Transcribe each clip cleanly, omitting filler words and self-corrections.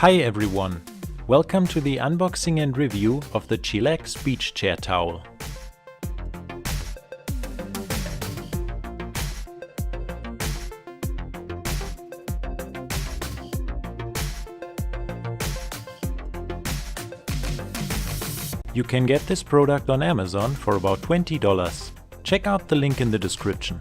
Hi everyone! Welcome to the unboxing and review of the Chillax beach chair towel. You can get this product on Amazon for about $20. Check out the link in the description.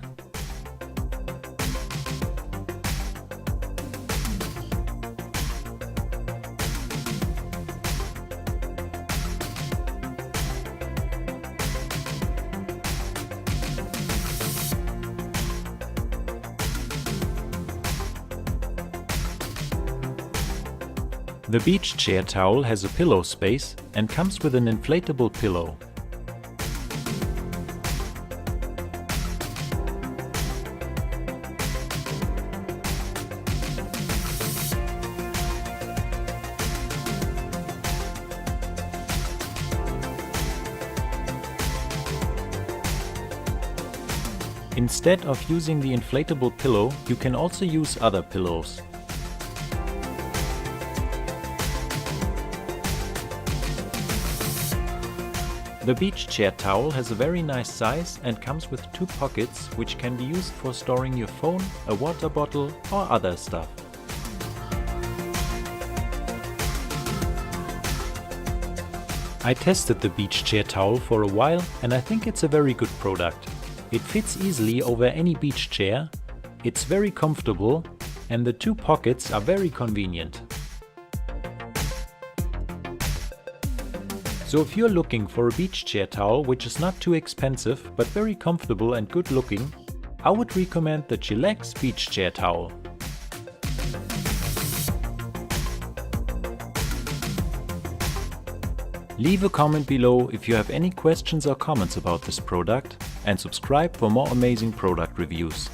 The beach chair towel has a pillow space and comes with an inflatable pillow. Instead of using the inflatable pillow, you can also use other pillows. The beach chair towel has a very nice size and comes with two pockets which can be used for storing your phone, a water bottle or other stuff. I tested the beach chair towel for a while and I think it's a very good product. It fits easily over any beach chair, it's very comfortable and the two pockets are very convenient. So if you're looking for a beach chair towel which is not too expensive but very comfortable and good looking, I would recommend the Chillax beach chair towel. Leave a comment below if you have any questions or comments about this product and subscribe for more amazing product reviews.